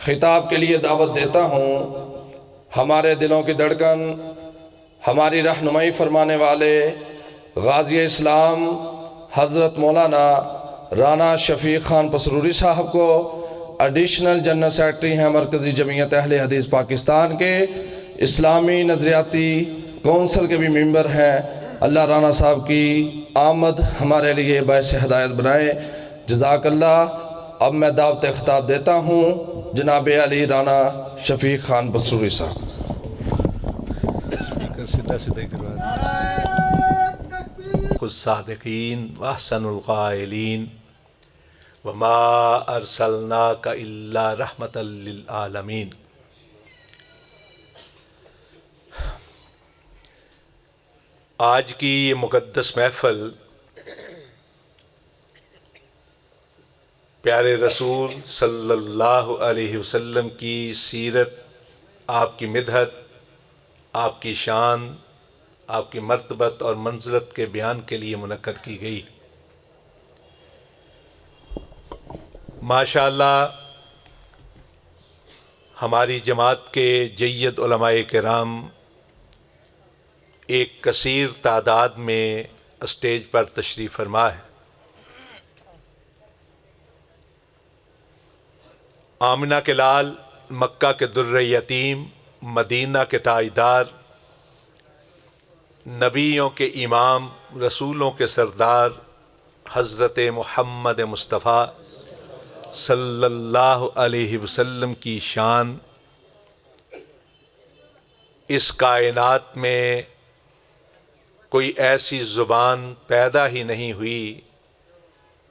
خطاب کے لیے دعوت دیتا ہوں ہمارے دلوں کی دھڑکن، ہماری رہنمائی فرمانے والے غازی اسلام حضرت مولانا رانا شفیق خان پسروری صاحب کو، ایڈیشنل جنرل سیکرٹری ہیں مرکزی جمعیت اہل حدیث پاکستان کے، اسلامی نظریاتی کونسل کے بھی ممبر ہیں۔ اللہ رانا صاحب کی آمد ہمارے لیے باعث ہدایت بنائے، جزاک اللہ۔ اب میں دعوت خطاب دیتا ہوں جناب علی رانا شفیق خان پسروری صاحب۔ الصادقین واحسن القائلین وما ارسلناک الا رحمتا للعالمین۔ آج کی یہ مقدس محفل پیارے رسول صلی اللہ علیہ وسلم کی سیرت، آپ کی مدحت، آپ کی شان، آپ کی مرتبت اور منزلت کے بیان کے لیے منعقد کی گئی۔ ماشاءاللہ ہماری جماعت کے جید علماء کرام ایک کثیر تعداد میں اسٹیج پر تشریف فرما ہے۔ آمنہ کے لال، مکہ کے در یتیم، مدینہ کے تاجدار، نبیوں کے امام، رسولوں کے سردار حضرت محمد مصطفیٰ صلی اللہ علیہ وسلم کی شان اس کائنات میں کوئی ایسی زبان پیدا ہی نہیں ہوئی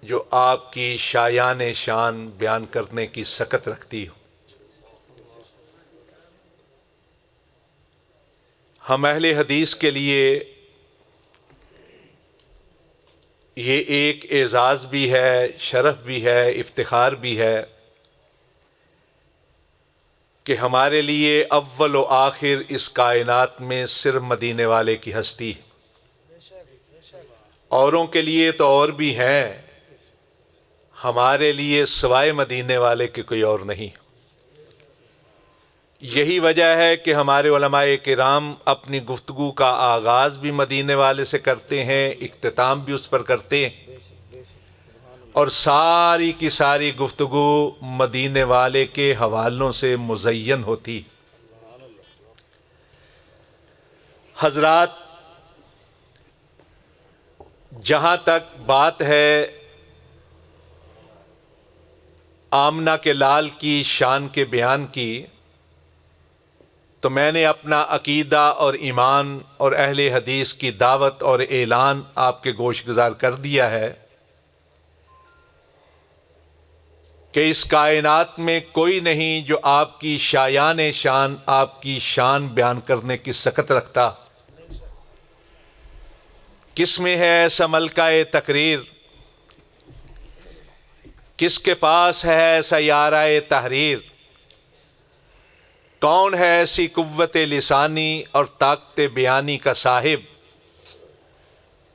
جو آپ کی شایان شان بیان کرنے کی سکت رکھتی ہو۔ ہم اہل حدیث کے لیے یہ ایک اعزاز بھی ہے، شرف بھی ہے، افتخار بھی ہے کہ ہمارے لیے اول و آخر اس کائنات میں صرف مدینے والے کی ہستی، اوروں کے لیے تو اور بھی ہیں، ہمارے لیے سوائے مدینے والے کے کوئی اور نہیں۔ یہی وجہ ہے کہ ہمارے علماء کرام اپنی گفتگو کا آغاز بھی مدینے والے سے کرتے ہیں، اختتام بھی اس پر کرتے ہیں، اور ساری کی ساری گفتگو مدینے والے کے حوالوں سے مزین ہوتی۔ حضرات، جہاں تک بات ہے آمنہ کے لال کی شان کے بیان کی، تو میں نے اپنا عقیدہ اور ایمان اور اہل حدیث کی دعوت اور اعلان آپ کے گوش گزار کر دیا ہے کہ اس کائنات میں کوئی نہیں جو آپ کی شایان شان، آپ کی شان بیان کرنے کی سکت رکھتا۔ کس میں ہے ایسا ملکہ تقریر، کس کے پاس ہے ایسا یارہ تحریر، کون ہے ایسی قوت لسانی اور طاقت بیانی کا صاحب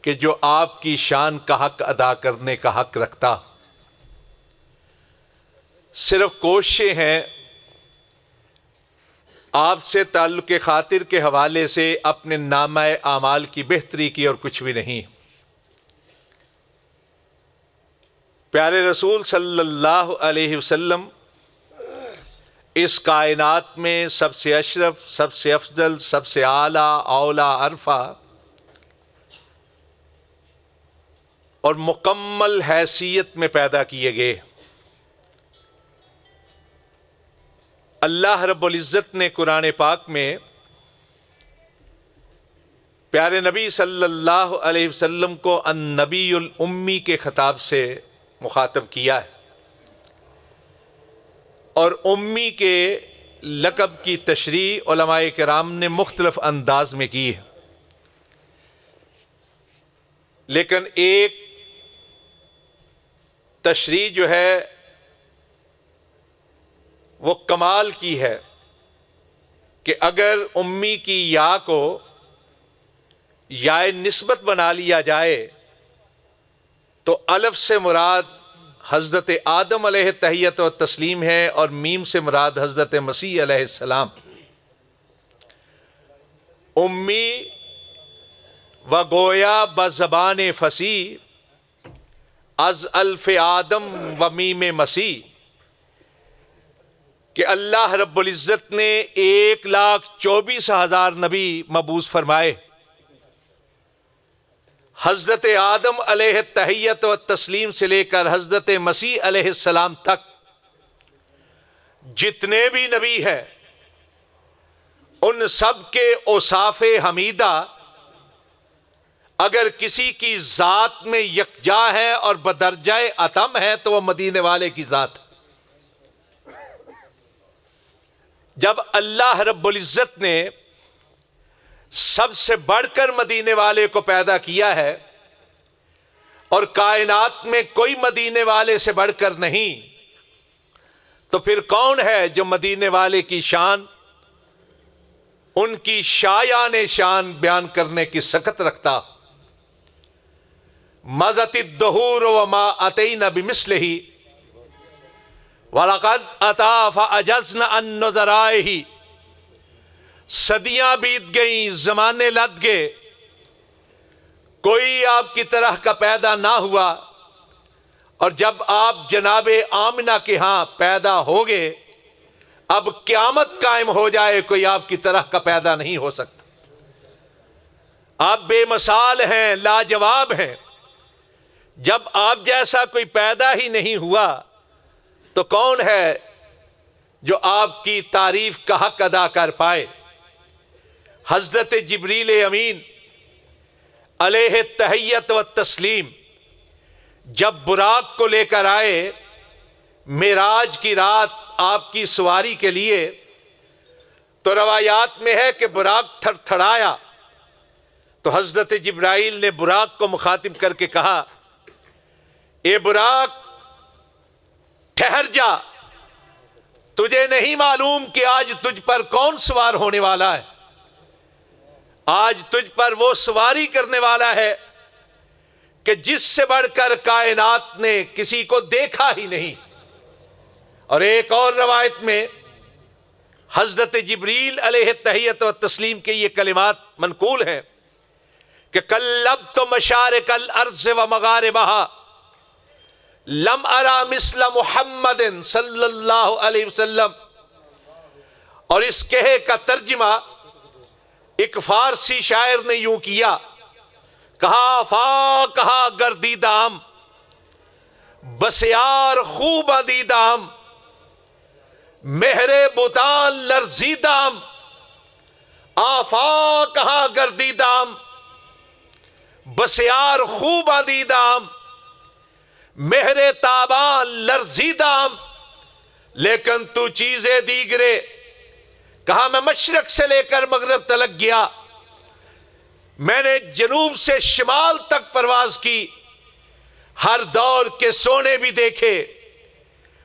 کہ جو آپ کی شان کا حق ادا کرنے کا حق رکھتا۔ صرف کوششیں ہیں آپ سے تعلق خاطر کے حوالے سے اپنے نامہ اعمال کی بہتری کی، اور کچھ بھی نہیں۔ پیارے رسول صلی اللہ علیہ وسلم اس کائنات میں سب سے اشرف، سب سے افضل، سب سے اعلیٰ، اولا، عرفہ اور مکمل حیثیت میں پیدا کیے گئے۔ اللہ رب العزت نے قرآن پاک میں پیارے نبی صلی اللہ علیہ وسلم کو النبی الامی کے خطاب سے مخاطب کیا ہے، اور امی کے لقب کی تشریح علماء کرام نے مختلف انداز میں کی ہے، لیکن ایک تشریح جو ہے وہ کمال کی ہے کہ اگر امی کی یا کو یا نسبت بنا لیا جائے تو الف سے مراد حضرت آدم علیہ تحیت و تسلیم ہے اور میم سے مراد حضرت مسیح علیہ السلام۔ امی و گویا بزبان فصیح از الف آدم و میم مسیح، کہ اللہ رب العزت نے 1,24,000 نبی مبعوث فرمائے۔ حضرت آدم علیہ تحیت و تسلیم سے لے کر حضرت مسیح علیہ السلام تک جتنے بھی نبی ہیں ان سب کے اوصاف حمیدہ اگر کسی کی ذات میں یکجا ہے اور بدرجہ اتم ہے تو وہ مدینے والے کی ذات۔ جب اللہ رب العزت نے سب سے بڑھ کر مدینے والے کو پیدا کیا ہے اور کائنات میں کوئی مدینے والے سے بڑھ کر نہیں، تو پھر کون ہے جو مدینے والے کی شان، ان کی شایان شان بیان کرنے کی سخت رکھتا؟ مزت الدہور وما اتینا بمثلہ وَلَقَدْ أَتَا فَأَجَزْنَ أَن نُّذَرَائِهِ، صدیاں بیت گئیں، زمانے لد گئے، کوئی آپ کی طرح کا پیدا نہ ہوا، اور جب آپ جناب آمنہ کے ہاں پیدا ہوگے اب قیامت قائم ہو جائے کوئی آپ کی طرح کا پیدا نہیں ہو سکتا۔ آپ بے مثال ہیں، لاجواب ہیں، جب آپ جیسا کوئی پیدا ہی نہیں ہوا تو کون ہے جو آپ کی تعریف کا حق ادا کر پائے؟ حضرت جبریل امین علیہ تحیت و تسلیم جب براق کو لے کر آئے معراج کی رات آپ کی سواری کے لیے، تو روایات میں ہے کہ براق تھر تھڑایا، تو حضرت جبرائیل نے براق کو مخاطب کر کے کہا، اے براق ٹھہر جا، تجھے نہیں معلوم کہ آج تجھ پر کون سوار ہونے والا ہے؟ آج تجھ پر وہ سواری کرنے والا ہے کہ جس سے بڑھ کر کائنات نے کسی کو دیکھا ہی نہیں۔ اور ایک اور روایت میں حضرت جبریل علیہ تحیت و تسلیم کے یہ کلمات منقول ہیں کہ قلبت مشارق الارض و مغاربہا لم ارا مثل محمد صلی اللہ علیہ وسلم۔ اور اس کہے کا ترجمہ ایک فارسی شاعر نے یوں کیا، کہا فا کہا گردیدام بسیار خوب دیدام مہر بتان لرزیدام، آفا کہا گردیدام بسیار خوب دیدام مہر تابان لرزیدام، لیکن تو چیزیں دیگرے، کہا میں مشرق سے لے کر مغرب تلک گیا، میں نے جنوب سے شمال تک پرواز کی، ہر دور کے سونے بھی دیکھے،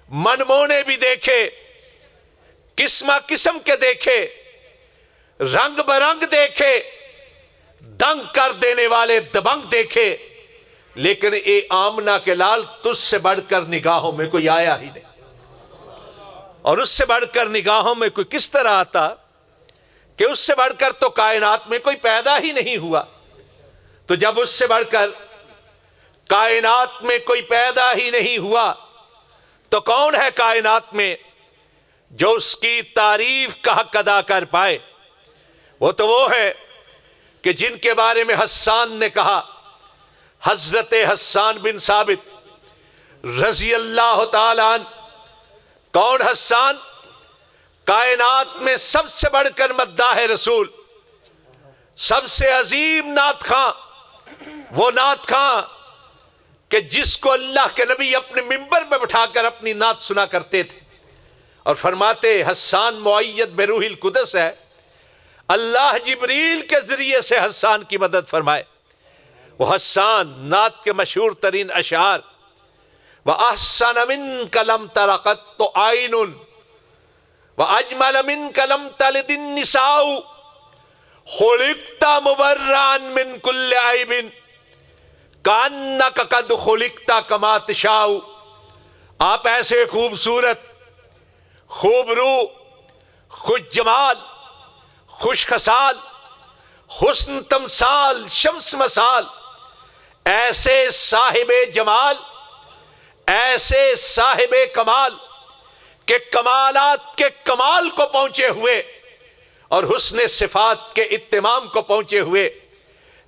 منمونے بھی دیکھے، قسمہ قسم کے دیکھے، رنگ برنگ دیکھے، دنگ کر دینے والے دبنگ دیکھے، لیکن اے آمنہ کے لال تجھ سے بڑھ کر نگاہوں میں کوئی آیا ہی نہیں۔ اور اس سے بڑھ کر نگاہوں میں کوئی کس طرح آتا کہ اس سے بڑھ کر تو کائنات میں کوئی پیدا ہی نہیں ہوا۔ تو جب اس سے بڑھ کر کائنات میں کوئی پیدا ہی نہیں ہوا تو کون ہے کائنات میں جو اس کی تعریف کا حق ادا کر پائے؟ وہ تو وہ ہے کہ جن کے بارے میں حسان نے کہا، حضرت حسان بن ثابت رضی اللہ تعالیٰ عنہ۔ کون حسان؟ کائنات میں سب سے بڑھ کر مداح رسول، سب سے عظیم نعت خواں، وہ نعت خواں کہ جس کو اللہ کے نبی اپنے منبر پہ بٹھا کر اپنی نعت سنا کرتے تھے، اور فرماتے حسان معید بروح القدس ہے، اللہ جبریل کے ذریعے سے حسان کی مدد فرمائے۔ وہ حسان نعت کے مشہور ترین اشعار، وَأَحْسَنَ مِنْكَ لَمْ تَرَ قَطُّ عَيْنٌ وَأَجْمَلَ مِنْكَ لَمْ تَلِدِ النِّسَاءُ خُلِقْتَ مُبَرًّا مِنْ كُلِّ عَيْبٍ كَأَنَّكَ قَدْ خُلِقْتَ كَمَا تَشَاءُ۔ آپ ایسے خوبصورت، خوب رو، خوش جمال، خوش خصال، حسن تمثال، شمس مثال، ایسے صاحب جمال، ایسے صاحب کمال کہ کمالات کے کمال کو پہنچے ہوئے اور حسن صفات کے اتمام کو پہنچے ہوئے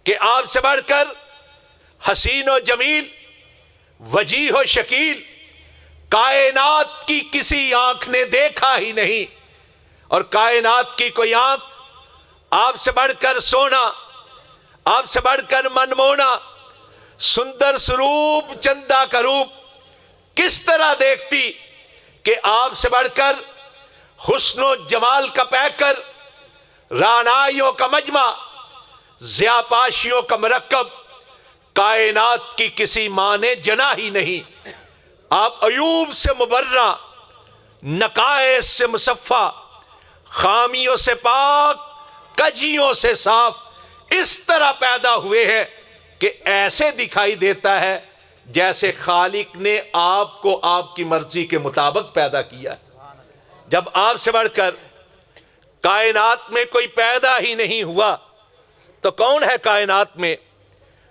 کہ آپ سے بڑھ کر حسین و جمیل، وجیح و شکیل کائنات کی کسی آنکھ نے دیکھا ہی نہیں، اور کائنات کی کوئی آنکھ آپ سے بڑھ کر سونا، آپ سے بڑھ کر منمونا، سندر سروپ چندہ کروپ کس طرح دیکھتی کہ آپ سے بڑھ کر حسن و جمال کا پیکر، رعنائیوں کا مجمع، ضیاءپاشیوں کا مرکب کائنات کی کسی ماں نے جنا ہی نہیں۔ آپ عیوب سے مبرہ، نقائص سے مصفہ، خامیوں سے پاک، کجیوں سے صاف اس طرح پیدا ہوئے ہیں کہ ایسے دکھائی دیتا ہے جیسے خالق نے آپ کو آپ کی مرضی کے مطابق پیدا کیا ہے۔ جب آپ سے بڑھ کر کائنات میں کوئی پیدا ہی نہیں ہوا تو کون ہے کائنات میں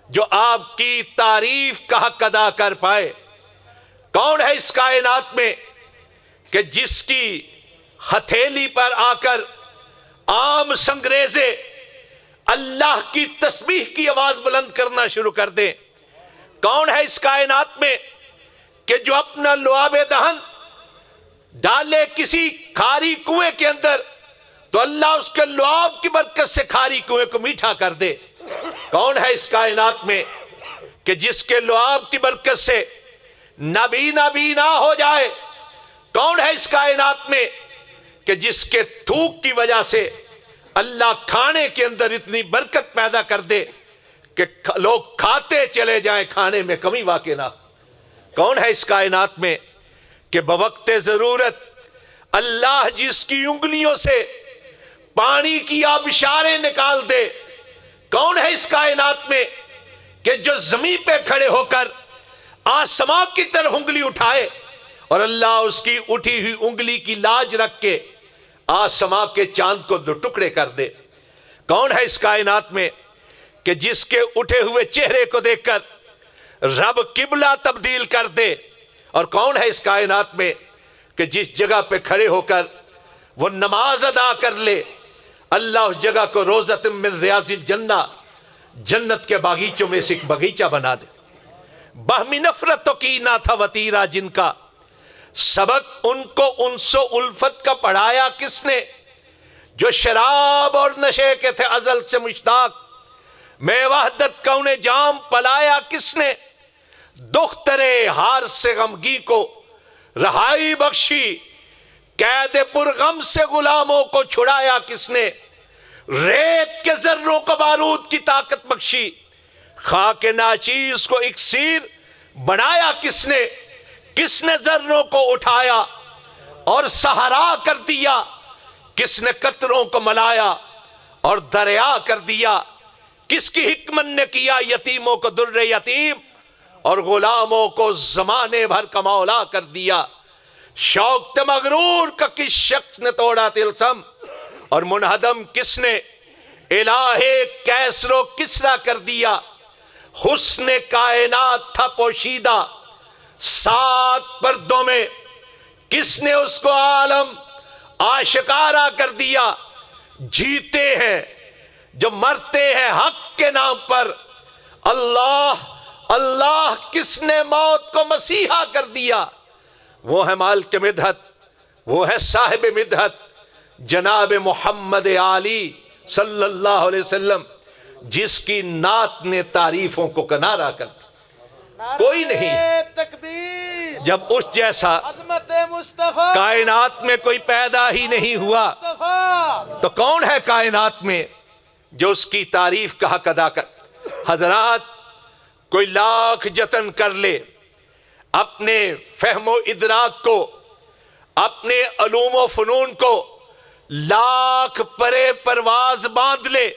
جو آپ کی تعریف کا حق ادا کر پائے؟ کون ہے اس کائنات میں کہ جس کی ہتھیلی پر آ کر عام سنگریزے اللہ کی تسبیح کی آواز بلند کرنا شروع کر دیں؟ کون ہے اس کائنات میں کہ جو اپنا لعاب دہن ڈالے کسی کھاری کنویں کے اندر تو اللہ اس کے لعاب کی برکت سے کھاری کنویں کو میٹھا کر دے؟ کون ہے اس کائنات میں کہ جس کے لعاب کی برکت سے نبینا ہو جائے؟ کون ہے اس کائنات میں کہ جس کے تھوک کی وجہ سے اللہ کھانے کے اندر اتنی برکت پیدا کر دے کہ لوگ کھاتے چلے جائیں، کھانے میں کمی واقع نہ؟ کون ہے اس کائنات میں کہ بوقت ضرورت اللہ جس کی انگلیوں سے پانی کی آبشاریں نکال دے؟ کون ہے اس کائنات میں کہ جو زمین پہ کھڑے ہو کر آسمان کی طرف انگلی اٹھائے اور اللہ اس کی اٹھی ہوئی انگلی کی لاج رکھ کے آسمان کے چاند کو دو ٹکڑے کر دے؟ کون ہے اس کائنات میں کہ جس کے اٹھے ہوئے چہرے کو دیکھ کر رب قبلہ تبدیل کر دے؟ اور کون ہے اس کائنات میں کہ جس جگہ پہ کھڑے ہو کر وہ نماز ادا کر لے اللہ اس جگہ کو روضۃ من ریاض الجنہ، جنت کے باغیچوں میں سے ایک باغیچہ بنا دے؟ باہمی نفرت تو کینہ تھا وتیرہ جن کا، سبق ان کو انس و الفت کا پڑھایا کس نے؟ جو شراب اور نشے کے تھے ازل سے مشتاق، میں وحدت کا انہیں جام پلایا کس نے؟ دخترے ہار سے غمگی کو رہائی بخشی، قید پرغم سے غلاموں کو چھڑایا کس نے؟ ریت کے ذروں کو بارود کی طاقت بخشی، خاک ناچیز کو اکسیر بنایا کس نے؟ کس نے ذروں کو اٹھایا اور صحرا کر دیا؟ کس نے قطروں کو ملایا اور دریا کر دیا؟ کس کی حکمت نے کیا یتیموں کو در یتیم اور غلاموں کو زمانے بھر کا مولا کر دیا؟ شوق مغرور کا کس شخص نے توڑا تلسم اور منہدم کس نے الہ کیسر و کسرا کر دیا؟ حسن کائنات تھا پوشیدہ 7 پردوں میں، کس نے اس کو عالم آشکارا کر دیا؟ جیتے ہیں جو مرتے ہیں حق کے نام پر، اللہ اللہ کس نے موت کو مسیحا کر دیا؟ وہ ہے مالک مدحت، وہ ہے صاحب مدحت جناب محمد علی صلی اللہ علیہ وسلم، جس کی نعت نے تعریفوں کو کنارہ کر دیا۔ کوئی نہیں تکبیر، جب اس جیسا عظمت مصطفیٰ کائنات میں کوئی پیدا ہی نہیں ہوا تو کون ہے کائنات میں جو اس کی تعریف کا حق ادا کر؟ حضرات، کوئی لاکھ جتن کر لے، اپنے فہم و ادراک کو، اپنے علوم و فنون کو لاکھ پرے پرواز باندھ لے،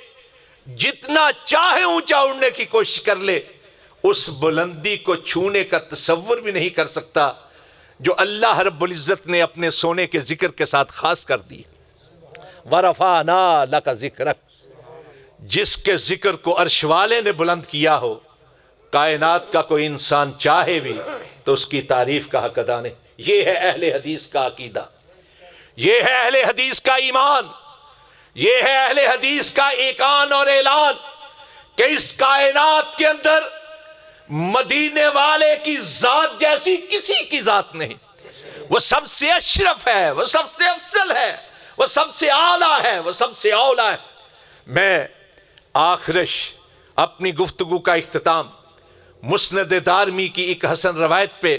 جتنا چاہے اونچا اڑنے کی کوشش کر لے، اس بلندی کو چھونے کا تصور بھی نہیں کر سکتا جو اللہ رب العزت نے اپنے سونے کے ذکر کے ساتھ خاص کر دی. وَرَفَعْنَا لَكَ ذِكْرَكَ، جس کے ذکر کو عرش والے نے بلند کیا ہو، کائنات کا کوئی انسان چاہے بھی تو اس کی تعریف کا حق ادا نہیں. یہ ہے اہل حدیث کا عقیدہ، یہ ہے اہل حدیث کا ایمان، یہ ہے اہل حدیث کا اعلان اور اعلان کہ اس کائنات کے اندر مدینے والے کی ذات جیسی کسی کی ذات نہیں. وہ سب سے اشرف ہے، وہ سب سے افضل ہے، وہ سب سے اعلیٰ ہے، وہ سب سے اولیٰ ہے. میں آخرش اپنی گفتگو کا اختتام مسند دارمی کی ایک حسن روایت پہ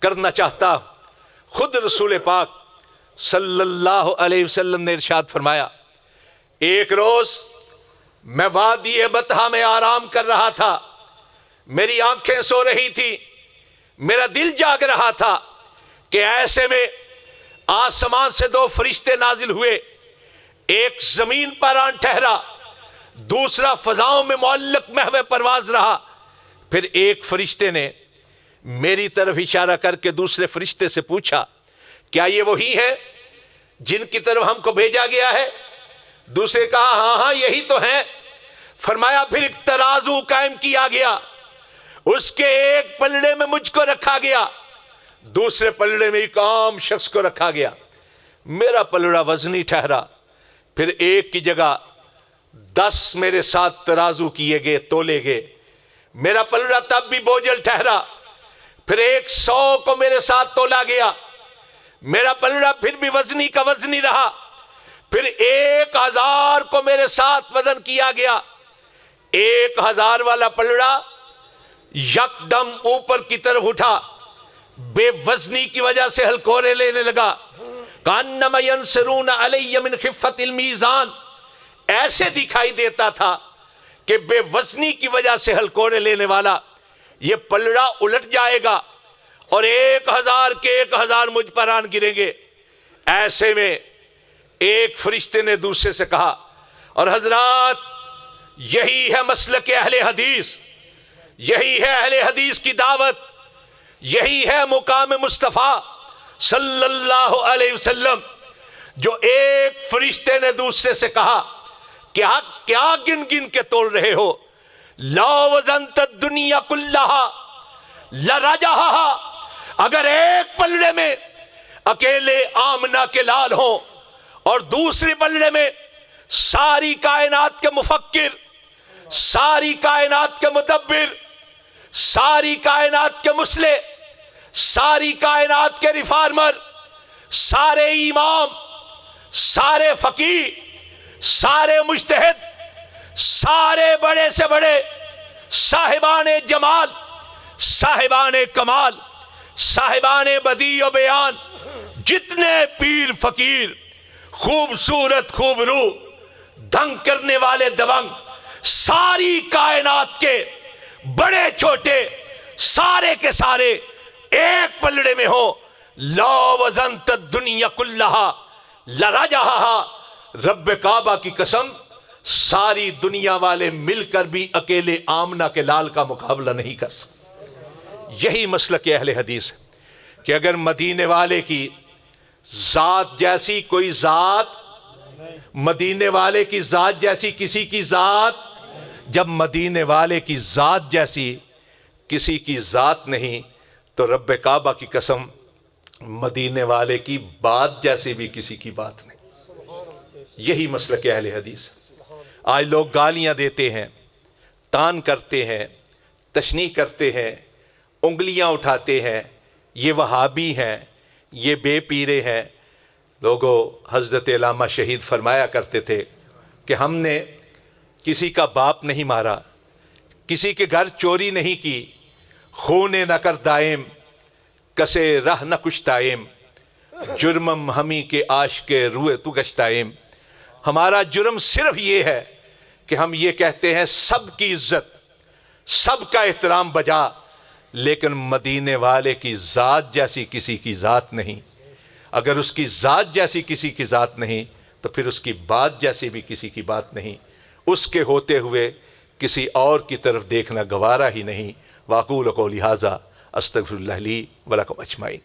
کرنا چاہتا ہوں. خود رسول پاک صلی اللہ علیہ وسلم نے ارشاد فرمایا، ایک روز میں وادی بطحا میں آرام کر رہا تھا، میری آنکھیں سو رہی تھی، میرا دل جاگ رہا تھا کہ ایسے میں آسمان سے دو فرشتے نازل ہوئے، ایک زمین پر آن ٹھہرا، دوسرا فضاؤں میں معلق محو پرواز رہا. پھر ایک فرشتے نے میری طرف اشارہ کر کے دوسرے فرشتے سے پوچھا، کیا یہ وہی ہے جن کی طرف ہم کو بھیجا گیا ہے؟ دوسرے کہا ہاں ہاں یہی تو ہیں. فرمایا پھر ایک ترازو قائم کیا گیا، اس کے ایک پلڑے میں مجھ کو رکھا گیا، دوسرے پلڑے میں ایک عام شخص کو رکھا گیا. میرا پلڑا وزنی ٹھہرا، پھر ایک کی جگہ 10 میرے ساتھ ترازو کیے گئے، تولے گئے. میرا پلڑا تب بھی بوجھل ٹھہرا، پھر 100 کو میرے ساتھ تولا گیا. میرا پلڑا پھر بھی وزنی کا وزنی رہا، پھر 1000 کو میرے ساتھ وزن کیا گیا. 1000 والا پلڑا یکدم اوپر کی طرف اٹھا، بے وزنی کی وجہ سے ہلکورے لینے لگا. کانما ینصرون علی من خفت المیزان، ایسے دکھائی دیتا تھا کہ بے وزنی کی وجہ سے ہلکورے لینے والا یہ پلڑا الٹ جائے گا اور 1000 کے 1000 مجھ پر آن گریں گے. ایسے میں ایک فرشتے نے دوسرے سے کہا، اور حضرات یہی ہے مسلک اہل حدیث، یہی ہے اہل حدیث کی دعوت، یہی ہے مقام مصطفیٰ صلی اللہ علیہ وسلم. جو ایک فرشتے نے دوسرے سے کہا کیا گن گن کے تول رہے ہو؟ لا وزنت الدنیا کلہا لرجہہا، اگر ایک پلڑے میں اکیلے آمنہ کے لال ہوں اور دوسری پلڑے میں ساری کائنات کے مفکر، ساری کائنات کے مدبر، ساری کائنات کے مصلح، ساری کائنات کے ریفارمر، سارے امام، سارے فقیہ، سارے مجتہد، سارے بڑے سے بڑے صاحبان جمال، صاحبان کمال، صاحبان بدیع و بیان، جتنے پیر فقیر، خوبصورت خوبرو، دھنگ کرنے والے دبنگ، ساری کائنات کے بڑے چھوٹے سارے کے سارے ایک پلڑے میں ہو. لا وزنت الدنیا کلہا لرجہہا، رب کعبہ کی قسم ساری دنیا والے مل کر بھی اکیلے آمنہ کے لال کا مقابلہ نہیں کر سکتے. یہی مسلک اہل حدیث ہے کہ اگر مدینے والے کی ذات جیسی کوئی ذات، مدینے والے کی ذات جیسی کسی کی ذات، جب مدینے والے کی ذات جیسی کسی کی ذات نہیں تو رب کعبہ کی قسم مدینے والے کی بات جیسی بھی کسی کی بات نہیں. یہی مسلک اہل حدیث. آج لوگ گالیاں دیتے ہیں، تان کرتے ہیں، تشنیع کرتے ہیں، انگلیاں اٹھاتے ہیں، یہ وہابی ہیں، یہ بے پیرے ہیں. لوگوں، حضرت علامہ شہید فرمایا کرتے تھے کہ ہم نے کسی کا باپ نہیں مارا، کسی کے گھر چوری نہیں کی، خون نہ کر دائم، کسے رہ نہ کچھ دائم، جرمم ہمی کے عاشق روئے تو گشتائم. ہمارا جرم صرف یہ ہے کہ ہم یہ کہتے ہیں سب کی عزت، سب کا احترام بجا، لیکن مدینے والے کی ذات جیسی کسی کی ذات نہیں. اگر اس کی ذات جیسی کسی کی ذات نہیں تو پھر اس کی بات جیسی بھی کسی کی بات نہیں. اس کے ہوتے ہوئے کسی اور کی طرف دیکھنا گوارا ہی نہیں. واقول قولی ھذا استغفر اللہ لی ولکم اجمعین.